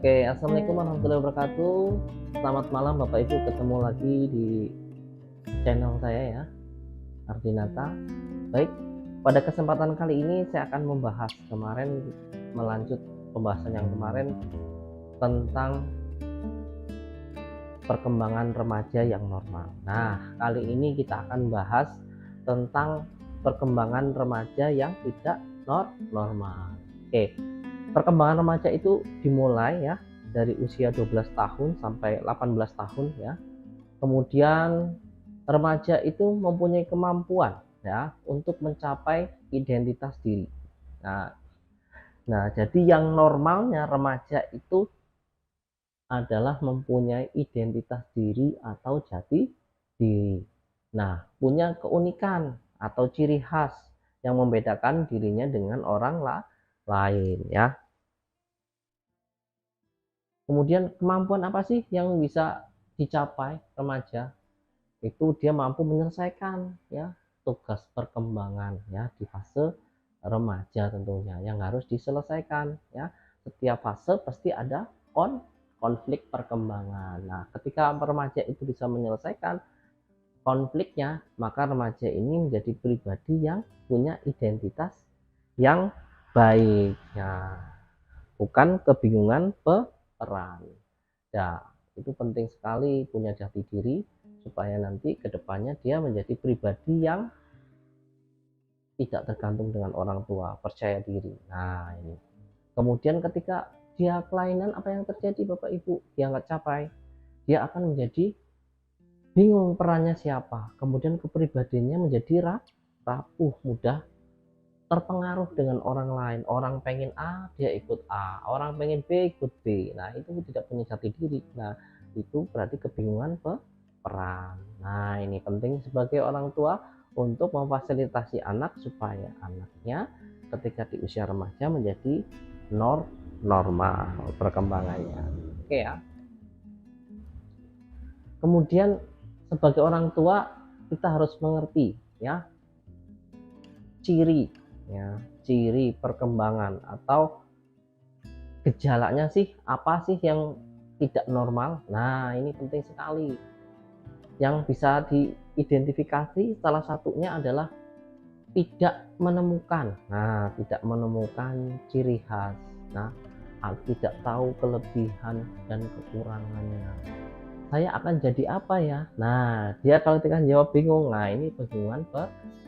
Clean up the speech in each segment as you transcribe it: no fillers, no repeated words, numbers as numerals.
Oke, assalamualaikum warahmatullahi wabarakatuh. Selamat malam Bapak Ibu, ketemu lagi di channel saya ya, Ardinata. Baik, pada kesempatan kali ini saya akan membahas melanjut pembahasan yang kemarin tentang perkembangan remaja yang normal. Nah, kali ini kita akan bahas tentang perkembangan remaja yang tidak normal. Oke, perkembangan remaja itu dimulai ya dari usia 12 tahun sampai 18 tahun ya. Kemudian remaja itu mempunyai kemampuan ya untuk mencapai identitas diri. Nah, jadi yang normalnya remaja itu adalah mempunyai identitas diri atau jati diri. Nah, punya keunikan atau ciri khas yang membedakan dirinya dengan orang lain ya. Kemudian kemampuan apa sih yang bisa dicapai remaja? Itu dia mampu menyelesaikan ya tugas perkembangan ya di fase remaja tentunya yang harus diselesaikan ya. Setiap fase pasti ada konflik perkembangan. Nah, ketika remaja itu bisa menyelesaikan konfliknya, maka remaja ini menjadi pribadi yang punya identitas yang baik ya, bukan kebingungan peran. Ya, itu penting sekali punya jati diri supaya nanti kedepannya dia menjadi pribadi yang tidak tergantung dengan orang tua, percaya diri. Nah, ini. Kemudian ketika dia kelainan, apa yang terjadi Bapak Ibu? Dia nggak capai. Dia akan menjadi bingung perannya siapa. Kemudian kepribadiannya menjadi rapuh, mudah terpengaruh dengan orang lain. Orang pengen A, dia ikut A. Orang pengen B, ikut B. Nah, itu tidak punya jati diri. Nah, itu berarti kebingungan peran. Nah, ini penting sebagai orang tua untuk memfasilitasi anak supaya anaknya ketika di usia remaja menjadi normal perkembangannya. Oke ya. Kemudian sebagai orang tua kita harus mengerti ya ciri perkembangan atau gejalanya sih apa sih yang tidak normal. Nah, ini penting sekali. Yang bisa diidentifikasi salah satunya adalah tidak menemukan. Nah, tidak menemukan ciri khas. Nah, tidak tahu kelebihan dan kekurangannya. Saya akan jadi apa ya? Nah, dia kalau kita jawab bingung. Nah, ini kebingungan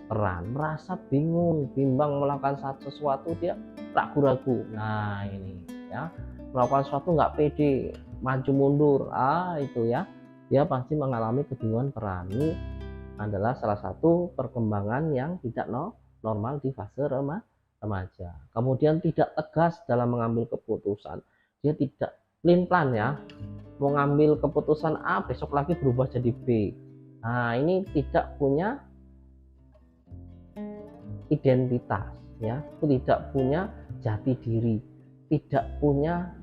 peran, merasa bingung, bimbang melakukan sesuatu, dia ragu-ragu. Nah, ini ya, melakukan sesuatu nggak pede, maju mundur. Itu ya, dia pasti mengalami kebingungan peran. Ini adalah salah satu perkembangan yang tidak normal di fase remaja. Kemudian tidak tegas dalam mengambil keputusan. Dia tidak plan ya, mau ngambil keputusan A besok lagi berubah jadi B. Nah, ini tidak punya identitas ya, tidak punya jati diri, tidak punya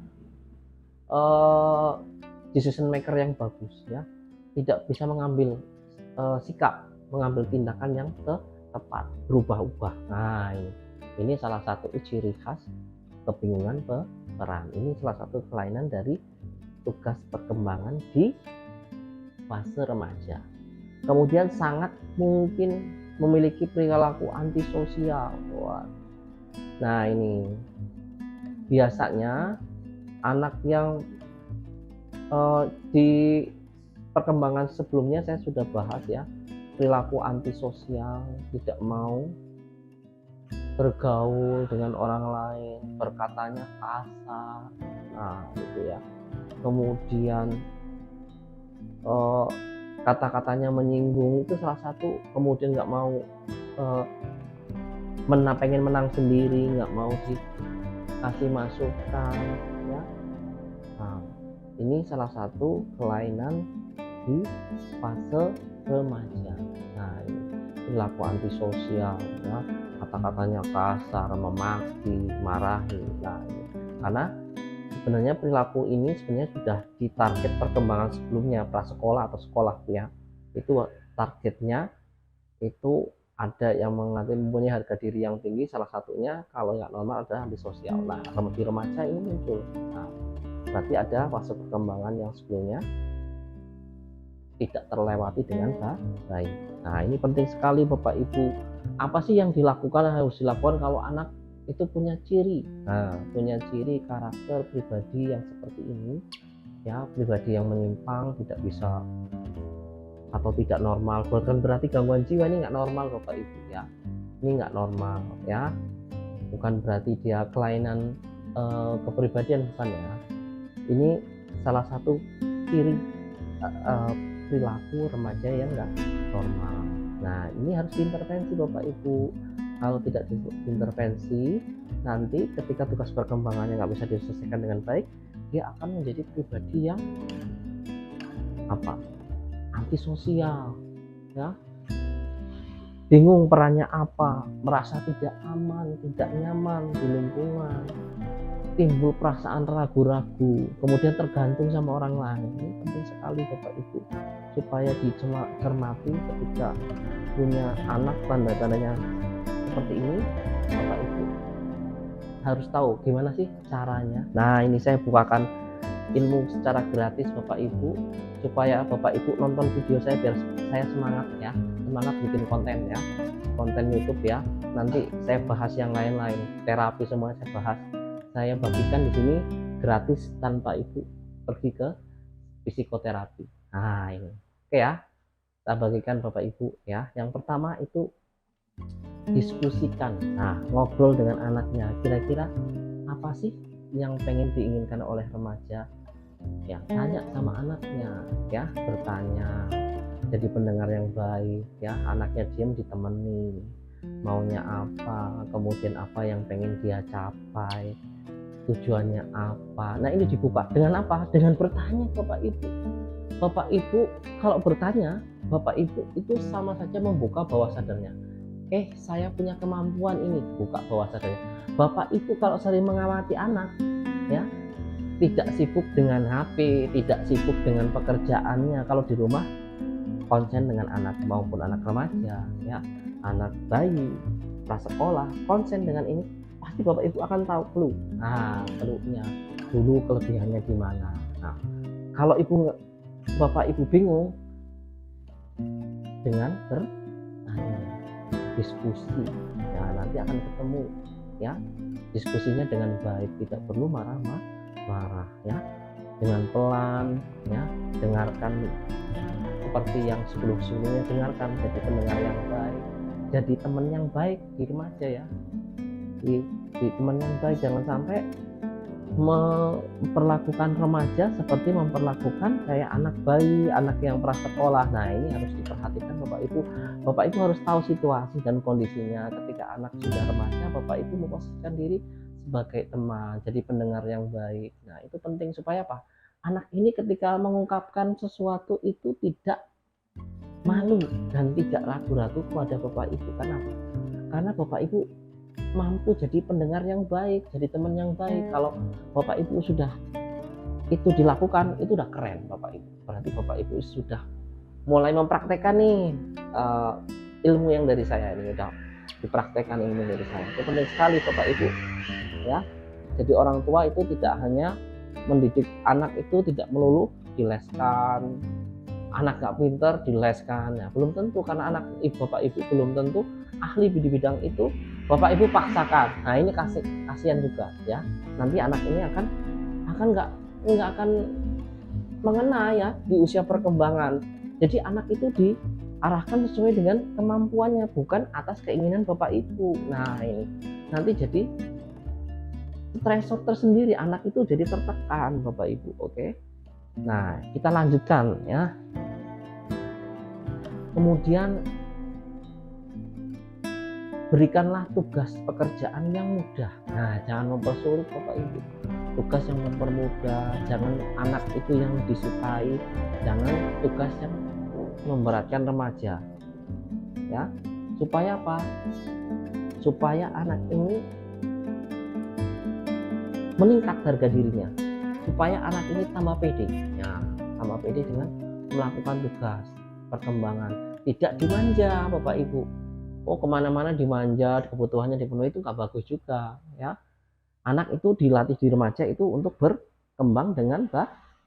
decision maker yang bagus ya, tidak bisa mengambil sikap, mengambil tindakan yang tepat, berubah-ubah. Nah, ini salah satu ciri khas kebingungan peran. Ini salah satu kelainan dari tugas perkembangan di fase remaja. Kemudian sangat mungkin memiliki perilaku antisosial. Nah, ini biasanya anak yang di perkembangan sebelumnya saya sudah bahas ya, perilaku antisosial, tidak mau bergaul dengan orang lain, berkatanya kasar. Nah, itu ya. Kemudian kata-katanya menyinggung, itu salah satu. Kemudian nggak mau pengen menang sendiri, nggak mau dikasih masukan ya. Nah, ini salah satu kelainan di fase remaja. Nah, ini perilaku antisosial ya, kata-katanya kasar, memaki, marahi. Nah, ini karena sebenarnya perilaku ini sebenarnya sudah ditarget perkembangan sebelumnya, prasekolah atau sekolah ya. Itu targetnya itu ada yang mempunyai harga diri yang tinggi, salah satunya kalau nggak normal adalah antisosial. Nah, di remaja ini muncul. Nah, berarti ada fase perkembangan yang sebelumnya tidak terlewati dengan baik. Nah, ini penting sekali Bapak Ibu. Apa sih yang harus dilakukan kalau anak itu punya ciri? Nah, punya ciri karakter pribadi yang seperti ini, ya, pribadi yang menyimpang, tidak bisa atau tidak normal. Bukan berarti gangguan jiwa, ini nggak normal Bapak Ibu ya. Ini nggak normal ya. Bukan berarti dia kelainan kepribadian, bukan ya. Ini salah satu ciri perilaku remaja yang nggak normal. Nah, ini harus diintervensi Bapak Ibu. Kalau tidak diintervensi, nanti ketika tugas perkembangannya nggak bisa diselesaikan dengan baik, dia akan menjadi pribadi yang antisosial, ya, bingung perannya apa, merasa tidak aman, tidak nyaman di lingkungan, timbul perasaan ragu-ragu, kemudian tergantung sama orang lain. Ini penting sekali Bapak Ibu supaya dicermati ketika punya anak tanda-tandanya seperti ini. Bapak Ibu harus tahu gimana sih caranya. Nah, ini saya bukakan ilmu secara gratis Bapak Ibu, supaya Bapak Ibu nonton video saya biar saya semangat ya, semangat bikin konten ya, konten YouTube ya. Nanti saya bahas yang lain-lain, terapi semua saya bahas. Saya bagikan di sini gratis tanpa Ibu pergi ke psikoterapi. Nah, ini oke ya, saya bagikan Bapak Ibu ya. Yang pertama itu diskusikan. Nah, ngobrol dengan anaknya, kira-kira apa sih yang pengen diinginkan oleh remaja, ya, tanya sama anaknya ya, bertanya, jadi pendengar yang baik ya. Anaknya diam ditemani, maunya apa, kemudian apa yang pengen dia capai, tujuannya apa. Nah, ini dibuka dengan apa? Dengan bertanya Bapak Ibu. Bapak Ibu kalau bertanya, Bapak Ibu itu sama saja membuka bawah sadarnya. Saya punya kemampuan ini, buka bawah sadarnya. Bapak Ibu kalau sering mengawati anak ya, tidak sibuk dengan HP, tidak sibuk dengan pekerjaannya, kalau di rumah konsen dengan anak maupun anak remaja ya, anak bayi, prasekolah, konsen dengan ini, pasti Bapak Ibu akan tahu clue. Nah, clue-nya dulu, kelebihannya di mana. Nah, kalau Bapak Ibu bingung, dengan bertanya, diskusi ya, nanti akan ketemu ya, diskusinya dengan baik, tidak perlu marah ya, dengan pelan ya, dengarkan seperti yang sebelum-sebelumnya, dengarkan, jadi pendengar yang baik, jadi teman yang baik di remaja ya, di teman yang baik. Jangan sampai memperlakukan remaja seperti memperlakukan kayak anak bayi, anak yang prasekolah. Nah, ini harus diperhatikan Bapak Ibu. Bapak Ibu harus tahu situasi dan kondisinya. Ketika anak sudah remaja, Bapak Ibu memposisikan diri sebagai teman, jadi pendengar yang baik. Nah, itu penting supaya apa? Anak ini ketika mengungkapkan sesuatu itu tidak malu dan tidak ragu-ragu kepada Bapak Ibu. Kenapa? Karena Bapak Ibu mampu jadi pendengar yang baik, jadi teman yang baik. Kalau Bapak Ibu sudah itu dilakukan, itu udah keren Bapak Ibu. Berarti Bapak Ibu sudah mulai mempraktekkan nih ilmu yang dari saya ini, udah dipraktekkan ilmu dari saya. Itu penting sekali Bapak Ibu ya. Jadi orang tua itu tidak hanya mendidik anak itu tidak melulu dileskan, anak gak pinter dileskan ya, belum tentu, karena anak Bapak Ibu belum tentu ahli di bidang itu, Bapak Ibu paksakan. Nah, ini kasihan juga ya, nanti anak ini akan nggak akan mengena ya di usia perkembangan. Jadi anak itu diarahkan sesuai dengan kemampuannya, bukan atas keinginan Bapak Ibu. Nah, ini nanti jadi stresor tersendiri, anak itu jadi tertekan Bapak Ibu. Oke, nah kita lanjutkan ya. Kemudian berikanlah tugas pekerjaan yang mudah. Nah, jangan mempersulit Bapak Ibu, tugas yang mempermudah. Jangan anak itu yang disukai, jangan tugas yang memberatkan remaja ya. Supaya apa? Supaya anak ini meningkat harga dirinya, supaya anak ini tambah pede ya, tambah pede dengan melakukan tugas perkembangan. Tidak dimanja Bapak Ibu, kemana-mana dimanja, kebutuhannya dipenuhi, itu nggak bagus juga ya. Anak itu dilatih di remaja itu untuk berkembang dengan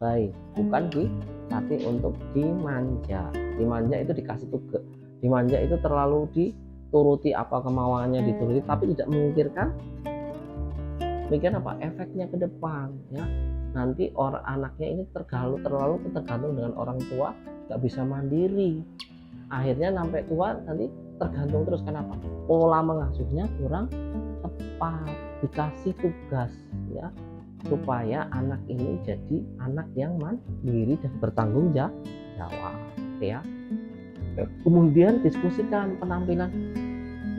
baik, bukan dilatih untuk dimanja. Dimanja itu dikasih tugas, dimanja itu terlalu dituruti apa kemauannya, dituruti tapi tidak memikirkan apa efeknya ke depan ya. Nanti orang anaknya ini terlalu tergantung dengan orang tua, nggak bisa mandiri, akhirnya sampai tua nanti tergantung terus. Kenapa? Pola mengasuhnya kurang tepat, dikasih tugas ya supaya anak ini jadi anak yang mandiri dan bertanggung jawab ya. Kemudian diskusikan penampilan,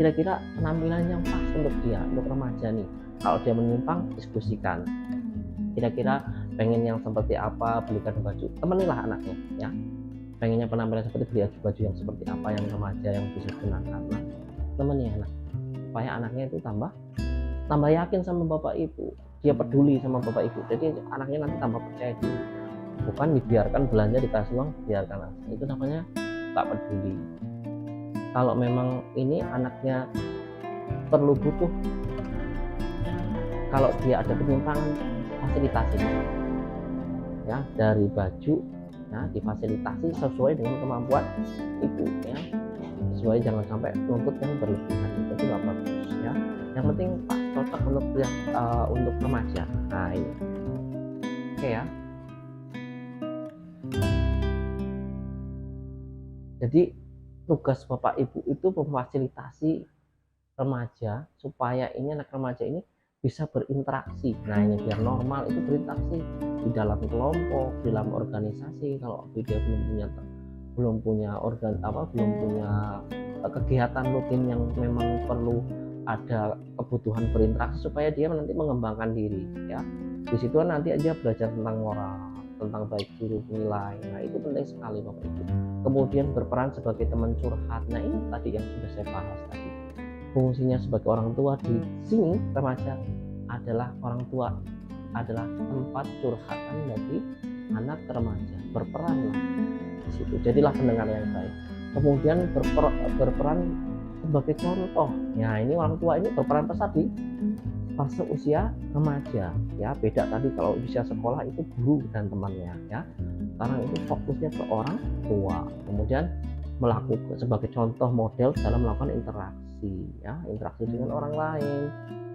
kira-kira penampilan yang pas untuk dia, untuk remaja nih. Kalau dia menyimpang, diskusikan kira-kira pengen yang seperti apa, belikan baju, temanilah anaknya ya. Pengennya penampilan seperti, beli baju yang seperti apa yang remaja yang bisa digunakan, nah temani anak supaya anaknya itu tambah yakin sama bapak ibu, dia peduli sama bapak ibu, jadi anaknya nanti tambah percaya diri, bukan dibiarkan belanja dikasih uang biarkan aja, itu namanya tak peduli. Kalau memang ini anaknya perlu butuh, kalau dia ada penyimpangan, fasilitasi ya, dari baju ya difasilitasi sesuai dengan kemampuan ibu ya, sesuai, jangan sampai nuntut yang berlebihan, itu nggak bagus ya. Yang penting pas cocok untuk remaja. Nah ini oke ya. Jadi tugas bapak ibu itu memfasilitasi remaja supaya ini anak remaja ini bisa berinteraksi. Nah ini biar normal itu berinteraksi di dalam kelompok, di dalam organisasi. Kalau dia belum punya kegiatan rutin yang memang perlu ada kebutuhan berinteraksi supaya dia nanti mengembangkan diri ya. Di situ nanti aja belajar tentang moral, tentang baik buruk nilai. Nah itu penting sekali Bapak Ibu. Kemudian berperan sebagai teman curhat. Nah ini tadi yang sudah saya bahas tadi. Fungsinya sebagai orang tua di sini remaja adalah orang tua adalah tempat curhatan bagi anak remaja. Berperanlah di situ. Jadilah pendengar yang baik. Kemudian berperan sebagai contoh. Ya ini orang tua ini berperan besar di fase usia remaja ya. Beda tadi kalau usia sekolah itu guru dan temannya ya. Sekarang itu fokusnya ke orang tua. Kemudian melakukan sebagai contoh model dalam melakukan interaksi ya, interaksi dengan orang lain,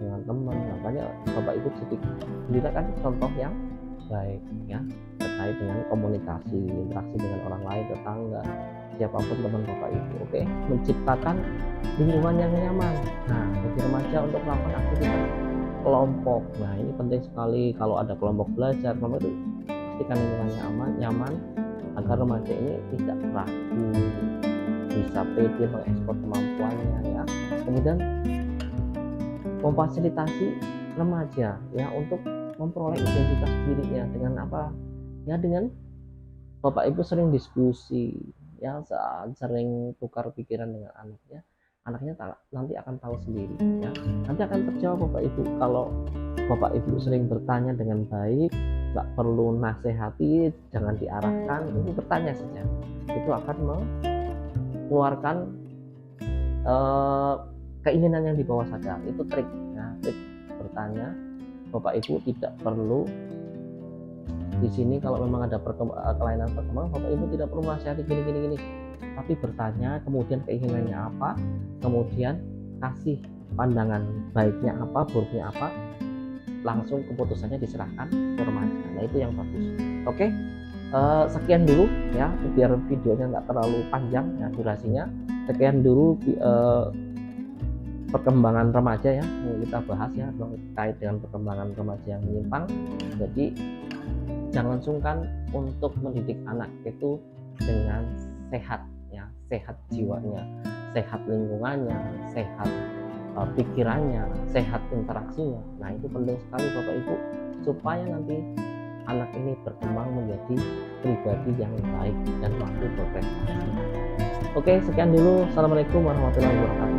dengan teman. Makanya Bapak Ibu berikan contoh yang baik ya terkait dengan komunikasi, interaksi dengan orang lain, tetangga, siapapun teman Bapak Ibu. Oke, menciptakan lingkungan yang nyaman. Nah, bagi remaja untuk melakukan aktivitas kelompok. Nah, ini penting sekali. Kalau ada kelompok belajar, kelompok itu pastikan lingkungannya aman, nyaman, agar remaja ini tidak ragu, bisa pede mengekspor kemampuannya ya. Kemudian memfasilitasi remaja ya untuk memperoleh identitas dirinya dengan apa? Ya dengan Bapak Ibu sering diskusi ya, sering tukar pikiran dengan anaknya. Anaknya nanti akan tahu sendiri ya. Nanti akan terjawab Bapak Ibu. Kalau Bapak Ibu sering bertanya dengan baik, nggak perlu nasihati, jangan diarahkan, itu bertanya saja. Itu akan mengeluarkan keinginan yang di bawah sadar. Itu trik ya, trik bertanya. Bapak Ibu tidak perlu di sini kalau memang ada kelainan perkembangan, Bapak Ibu tidak perlu nasihati gini, tapi bertanya, kemudian keinginannya apa, kemudian kasih pandangan baiknya apa, buruknya apa, langsung keputusannya diserahkan ke remaja. Nah itu yang bagus. Oke, sekian dulu ya, biar videonya nggak terlalu panjang ya durasinya. Sekian dulu perkembangan remaja ya yang kita bahas ya, terkait dengan perkembangan remaja yang menyimpang. Jadi jangan sungkan untuk mendidik anak itu dengan sehat ya, sehat jiwanya, sehat lingkungannya, sehat pikirannya, sehat interaksinya. Nah itu penting sekali Bapak Ibu supaya nanti anak ini berkembang menjadi pribadi yang baik dan mampu berprestasi. Oke, sekian dulu. Assalamualaikum warahmatullahi wabarakatuh.